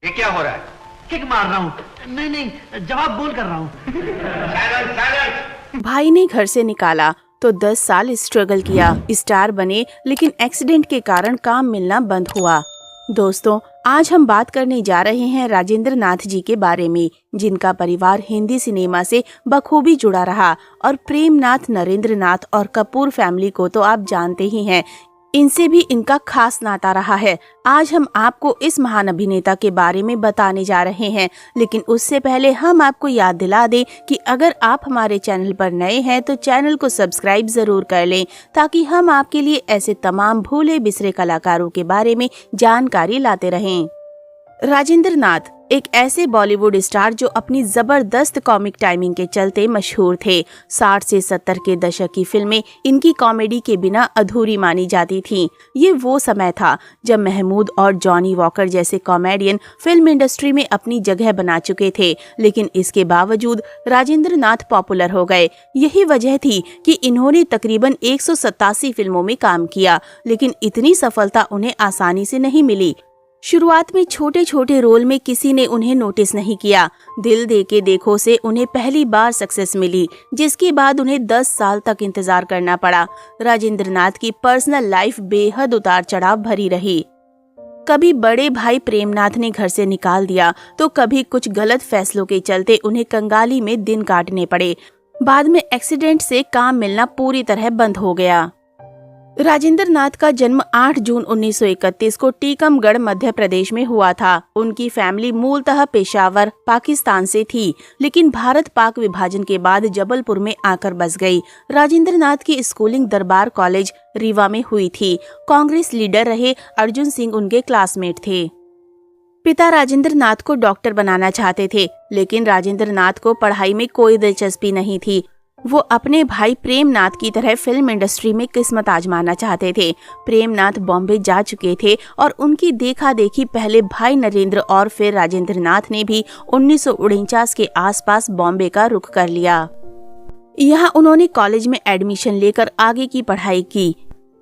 ये क्या हो रहा है? किक मार रहा हूँ। नहीं, जवाब बोल कर रहा हूँ। भाई ने घर से निकाला तो 10 साल स्ट्रगल किया, स्टार बने, लेकिन एक्सीडेंट के कारण काम मिलना बंद हुआ। दोस्तों, आज हम बात करने जा रहे हैं राजेंद्र नाथ जी के बारे में, जिनका परिवार हिंदी सिनेमा से बखूबी जुड़ा रहा। और प्रेम नाथ, नरेंद्र नाथ और कपूर फैमिली को तो आप जानते ही हैं, इनसे भी इनका खास नाता रहा है। आज हम आपको इस महान अभिनेता के बारे में बताने जा रहे हैं, लेकिन उससे पहले हम आपको याद दिला दें कि अगर आप हमारे चैनल पर नए हैं तो चैनल को सब्सक्राइब जरूर कर लें, ताकि हम आपके लिए ऐसे तमाम भूले बिसरे कलाकारों के बारे में जानकारी लाते रहें। राजेंद्र नाथ एक ऐसे बॉलीवुड स्टार जो अपनी जबरदस्त कॉमिक टाइमिंग के चलते मशहूर थे। 60 से 70 के दशक की फिल्में इनकी कॉमेडी के बिना अधूरी मानी जाती थीं। ये वो समय था जब महमूद और जॉनी वॉकर जैसे कॉमेडियन फिल्म इंडस्ट्री में अपनी जगह बना चुके थे, लेकिन इसके बावजूद राजेंद्र नाथ पॉपुलर हो गए। यही वजह थी कि इन्होंने तकरीबन 187 फिल्मों में काम किया, लेकिन इतनी सफलता उन्हें आसानी से नहीं मिली। शुरुआत में छोटे छोटे रोल में किसी ने उन्हें नोटिस नहीं किया। दिल दे के देखो से उन्हें पहली बार सक्सेस मिली, जिसके बाद उन्हें 10 साल तक इंतजार करना पड़ा। राजेंद्र नाथ की पर्सनल लाइफ बेहद उतार चढ़ाव भरी रही। कभी बड़े भाई प्रेमनाथ ने घर से निकाल दिया, तो कभी कुछ गलत फैसलों के चलते उन्हें कंगाली में दिन काटने पड़े। बाद में एक्सीडेंट से काम मिलना पूरी तरह बंद हो गया। राजेंद्र नाथ का जन्म 8 जून 1931 को टीकमगढ़ मध्य प्रदेश में हुआ था। उनकी फैमिली मूलतः पेशावर पाकिस्तान से थी, लेकिन भारत पाक विभाजन के बाद जबलपुर में आकर बस गई। राजेंद्र नाथ की स्कूलिंग दरबार कॉलेज रीवा में हुई थी। कांग्रेस लीडर रहे अर्जुन सिंह उनके क्लासमेट थे। पिता राजेंद्र नाथ को डॉक्टर बनाना चाहते थे, लेकिन राजेंद्र नाथ को पढ़ाई में कोई दिलचस्पी नहीं थी। वो अपने भाई प्रेम नाथ की तरह फिल्म इंडस्ट्री में किस्मत आजमाना चाहते थे। प्रेम नाथ बॉम्बे जा चुके थे और उनकी देखा देखी पहले भाई नरेंद्र और फिर राजेंद्र नाथ ने भी 1949 के आसपास बॉम्बे का रुख कर लिया। यहाँ उन्होंने कॉलेज में एडमिशन लेकर आगे की पढ़ाई की।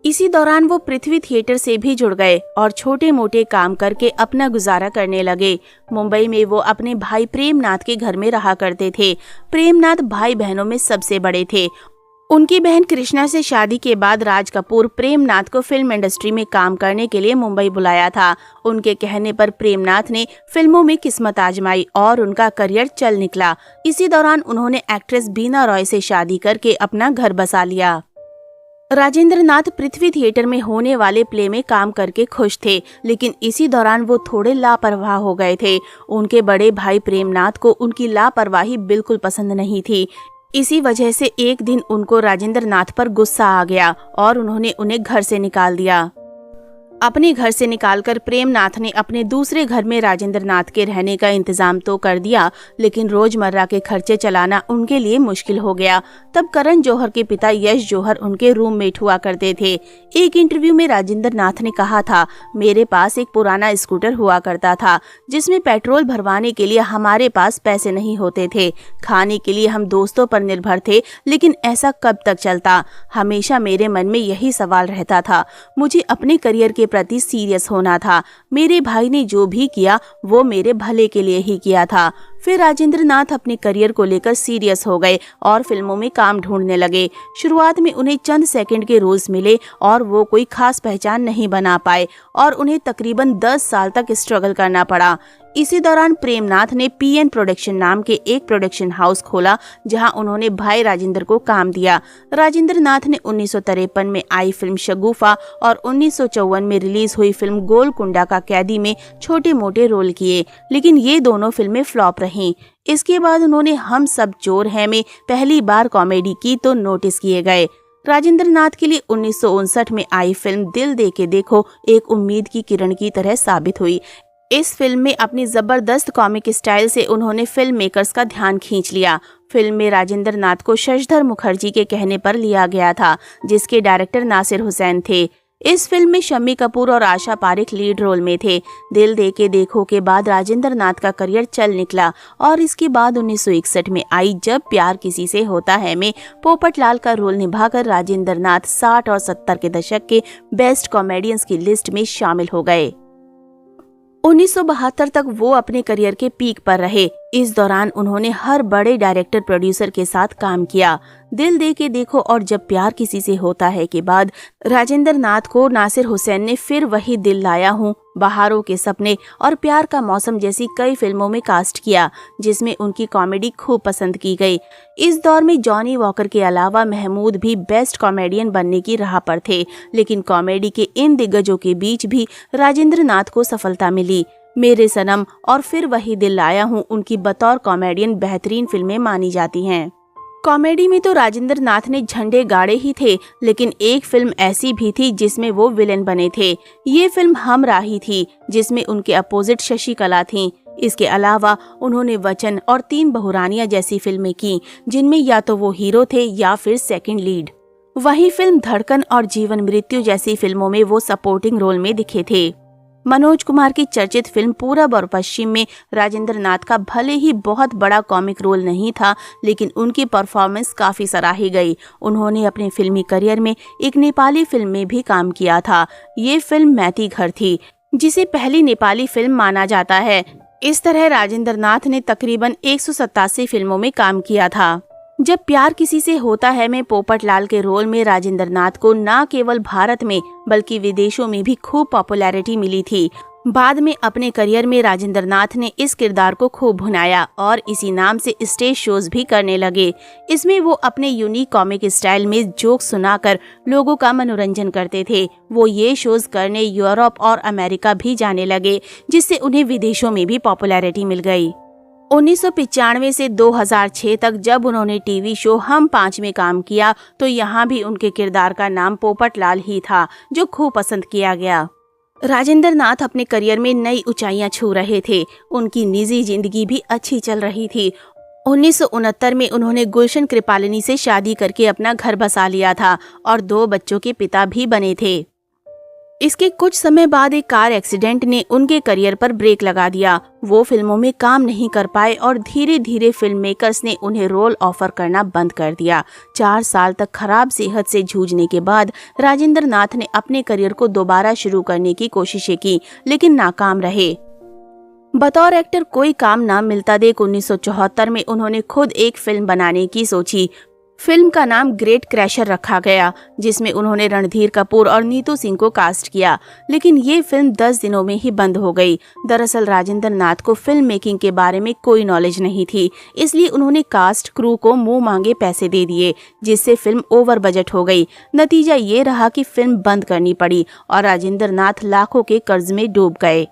इसी दौरान वो पृथ्वी थिएटर से भी जुड़ गए और छोटे मोटे काम करके अपना गुजारा करने लगे। मुंबई में वो अपने भाई प्रेमनाथ के घर में रहा करते थे। प्रेमनाथ भाई बहनों में सबसे बड़े थे। उनकी बहन कृष्णा से शादी के बाद राज कपूर प्रेमनाथ को फिल्म इंडस्ट्री में काम करने के लिए मुंबई बुलाया था। उनके कहने पर प्रेमनाथ ने फिल्मों में किस्मत आजमाई और उनका करियर चल निकला। इसी दौरान उन्होंने एक्ट्रेस बीना रॉय से शादी करके अपना घर बसा लिया। राजेंद्र नाथ पृथ्वी थिएटर में होने वाले प्ले में काम करके खुश थे, लेकिन इसी दौरान वो थोड़े लापरवाह हो गए थे। उनके बड़े भाई प्रेमनाथ को उनकी लापरवाही बिल्कुल पसंद नहीं थी। इसी वजह से एक दिन उनको राजेंद्र नाथ पर गुस्सा आ गया और उन्होंने उन्हें घर से निकाल दिया। अपने घर से निकालकर प्रेमनाथ ने अपने दूसरे घर में राजेंद्र नाथ के रहने का इंतजाम तो कर दिया, लेकिन रोजमर्रा के खर्चे चलाना उनके लिए मुश्किल हो गया। तब करण जौहर के पिता यश जौहर उनके रूममेट हुआ करते थे। एक इंटरव्यू में राजेंद्र नाथ ने कहा था, मेरे पास एक पुराना स्कूटर हुआ करता था, जिसमें पेट्रोल भरवाने के लिए हमारे पास पैसे नहीं होते थे। खाने के लिए हम दोस्तों पर निर्भर थे, लेकिन ऐसा कब तक चलता? हमेशा मेरे मन में यही सवाल रहता था। मुझे अपने करियर के प्रति सीरियस होना था। मेरे भाई ने जो भी किया वो मेरे भले के लिए ही किया था। फिर राजेंद्र नाथ अपने करियर को लेकर सीरियस हो गए और फिल्मों में काम ढूंढने लगे। शुरुआत में उन्हें चंद सेकंड के रोल्स मिले और वो कोई खास पहचान नहीं बना पाए और उन्हें तकरीबन 10 साल तक स्ट्रगल करना पड़ा। इसी दौरान प्रेमनाथ ने पीएन प्रोडक्शन नाम के एक प्रोडक्शन हाउस खोला, जहां उन्होंने भाई राजेंद्र को काम दिया। राजेंद्र नाथ ने 1953 में आई फिल्म शगुफा और 1954 में रिलीज हुई फिल्म गोलकुंडा का कैदी में छोटे मोटे रोल किए, लेकिन ये दोनों फिल्में फ्लॉप रहीं। इसके बाद उन्होंने हम सब चोर हैं में पहली बार कॉमेडी की तो नोटिस किए गए। राजेंद्र नाथ के लिए 1959 में आई फिल्म दिल दे के देखो एक उम्मीद की किरण की तरह साबित हुई। इस फिल्म में अपनी जबरदस्त कॉमिक स्टाइल से उन्होंने फिल्म मेकर्स का ध्यान खींच लिया। फिल्म में राजेंद्र नाथ को शशधर मुखर्जी के कहने पर लिया गया था, जिसके डायरेक्टर नासिर हुसैन थे। इस फिल्म में शम्मी कपूर और आशा पारेख लीड रोल में थे। दिल दे के देखो के बाद राजेंद्र नाथ का करियर चल निकला और इसके बाद 1961 में आई जब प्यार किसी से होता है में पोपटलाल का रोल निभाकर राजेंद्र नाथ 60 और 70 के दशक के बेस्ट कॉमेडियंस की लिस्ट में शामिल हो गए। 1972 तक वो अपने करियर के पीक पर रहे। इस दौरान उन्होंने हर बड़े डायरेक्टर प्रोड्यूसर के साथ काम किया। दिल दे के देखो और जब प्यार किसी से होता है के बाद राजेंद्र नाथ को नासिर हुसैन ने फिर वही दिल लाया हूँ, बहारों के सपने और प्यार का मौसम जैसी कई फिल्मों में कास्ट किया, जिसमें उनकी कॉमेडी खूब पसंद की गई। इस दौर में जॉनी वॉकर के अलावा महमूद भी बेस्ट कॉमेडियन बनने की राह पर थे, लेकिन कॉमेडी के इन दिग्गजों के बीच भी राजेंद्र नाथ को सफलता मिली। मेरे सनम और फिर वही दिल लाया हूँ उनकी बतौर कॉमेडियन बेहतरीन फिल्में मानी जाती हैं। कॉमेडी में तो राजेंद्र नाथ ने झंडे गाड़े ही थे, लेकिन एक फिल्म ऐसी भी थी जिसमें वो विलेन बने थे। ये फिल्म हमराही थी, जिसमें उनके अपोजिट शशि कला थीं। इसके अलावा उन्होंने वचन और 3 बहुरानियां जैसी फिल्में की, जिनमें या तो वो हीरो थे या फिर सेकंड लीड। वही फिल्म धड़कन और जीवन मृत्यु जैसी फिल्मों में वो सपोर्टिंग रोल में दिखे थे। मनोज कुमार की चर्चित फिल्म पूरब और पश्चिम में राजेंद्र नाथ का भले ही बहुत बड़ा कॉमिक रोल नहीं था, लेकिन उनकी परफॉर्मेंस काफी सराही गई। उन्होंने अपने फिल्मी करियर में एक नेपाली फिल्म में भी काम किया था। ये फिल्म मैती घर थी, जिसे पहली नेपाली फिल्म माना जाता है। इस तरह राजेंद्र नाथ ने तकरीबन 187 फिल्मों में काम किया था। जब प्यार किसी से होता है में पोपट लाल के रोल में राजेंद्र नाथ को न केवल भारत में बल्कि विदेशों में भी खूब पॉपुलैरिटी मिली थी। बाद में अपने करियर में राजेंद्र नाथ ने इस किरदार को खूब भुनाया और इसी नाम से स्टेज शोज भी करने लगे। इसमें वो अपने यूनिक कॉमिक स्टाइल में जोक सुनाकर लोगों का मनोरंजन करते थे। वो ये शोज करने यूरोप और अमेरिका भी जाने लगे, जिससे उन्हें विदेशों में भी पॉपुलैरिटी मिल गई। 1995 से 2006 तक जब उन्होंने टीवी शो हम 5 में काम किया, तो यहाँ भी उनके किरदार का नाम पोपट लाल ही था, जो खूब पसंद किया गया। राजेंद्र नाथ अपने करियर में नई ऊंचाइयां छू रहे थे। उनकी निजी जिंदगी भी अच्छी चल रही थी। 1969 में उन्होंने गुलशन कृपालिनी से शादी करके अपना घर बसा लिया था और 2 बच्चों के पिता भी बने थे। इसके कुछ समय बाद एक कार एक्सीडेंट ने उनके करियर पर ब्रेक लगा दिया। वो फिल्मों में काम नहीं कर पाए और धीरे धीरे फिल्म मेकर्स ने उन्हें रोल ऑफर करना बंद कर दिया। 4 साल तक खराब सेहत से जूझने के बाद राजेंद्र नाथ ने अपने करियर को दोबारा शुरू करने की कोशिशें की, लेकिन नाकाम रहे। बतौर एक्टर कोई काम ना मिलता देख 1974 में उन्होंने खुद एक फिल्म बनाने की सोची। फिल्म का नाम ग्रेट क्रैशर रखा गया, जिसमें उन्होंने रणधीर कपूर और नीतू सिंह को कास्ट किया, लेकिन ये फिल्म 10 दिनों में ही बंद हो गई। दरअसल राजेंद्र नाथ को फिल्म मेकिंग के बारे में कोई नॉलेज नहीं थी, इसलिए उन्होंने कास्ट क्रू को मुंह मांगे पैसे दे दिए, जिससे फिल्म ओवर बजट हो गई। नतीजा ये रहा कि फिल्म बंद करनी पड़ी और राजेंद्र नाथ लाखों के कर्ज में डूब गए।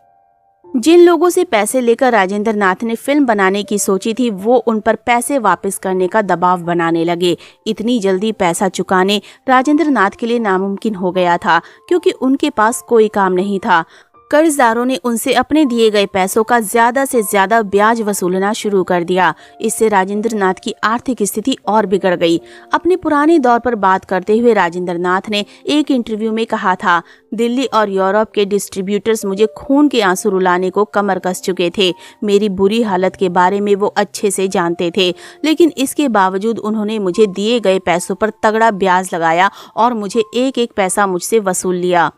जिन लोगों से पैसे लेकर राजेंद्र नाथ ने फिल्म बनाने की सोची थी, वो उन पर पैसे वापस करने का दबाव बनाने लगे। इतनी जल्दी पैसा चुकाने राजेंद्र नाथ के लिए नामुमकिन हो गया था, क्योंकि उनके पास कोई काम नहीं था। कर्जदारों ने उनसे अपने दिए गए पैसों का ज्यादा से ज्यादा ब्याज वसूलना शुरू कर दिया। इससे राजेंद्र नाथ की आर्थिक स्थिति और बिगड़ गई। अपने पुराने दौर पर बात करते हुए राजेंद्र नाथ ने एक इंटरव्यू में कहा था, दिल्ली और यूरोप के डिस्ट्रीब्यूटर्स मुझे खून के आंसू रुलाने को कमर कस चुके थे। मेरी बुरी हालत के बारे में वो अच्छे से जानते थे, लेकिन इसके बावजूद उन्होंने मुझे दिए गए पैसों पर तगड़ा ब्याज लगाया और मुझे एक एक पैसा मुझसे वसूल लिया।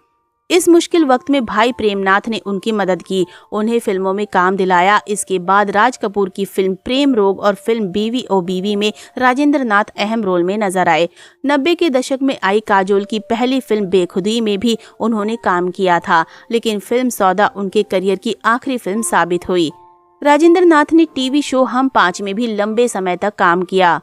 इस मुश्किल वक्त में भाई प्रेमनाथ ने उनकी मदद की, उन्हें फिल्मों में काम दिलाया। इसके बाद राज कपूर की फिल्म प्रेम रोग और फिल्म बीवी ओ बीवी में राजेंद्र नाथ अहम रोल में नजर आए। 90 के दशक में आई काजोल की पहली फिल्म बेखुदी में भी उन्होंने काम किया था, लेकिन फिल्म सौदा उनके करियर की आखिरी फिल्म साबित हुई। राजेंद्र नाथ ने टीवी शो हम 5 में भी लंबे समय तक काम किया।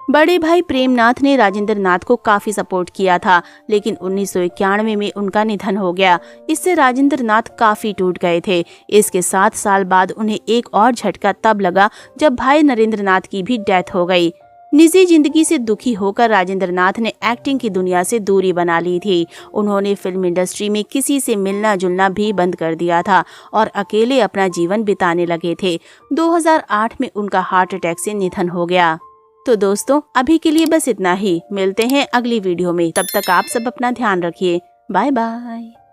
बड़े भाई प्रेमनाथ ने राजेंद्र नाथ को काफी सपोर्ट किया था, लेकिन 1991 में उनका निधन हो गया। इससे राजेंद्र नाथ काफी टूट गए थे। इसके 7 साल बाद उन्हें एक और झटका तब लगा जब भाई नरेंद्र नाथ की भी डेथ हो गई। निजी जिंदगी से दुखी होकर राजेंद्र नाथ ने एक्टिंग की दुनिया से दूरी बना ली थी। उन्होंने फिल्म इंडस्ट्री में किसी से मिलना जुलना भी बंद कर दिया था और अकेले अपना जीवन बिताने लगे थे। 2008 में उनका हार्ट अटैक से निधन हो गया। तो दोस्तों, अभी के लिए बस इतना ही। मिलते हैं अगली वीडियो में। तब तक आप सब अपना ध्यान रखिए। Bye bye.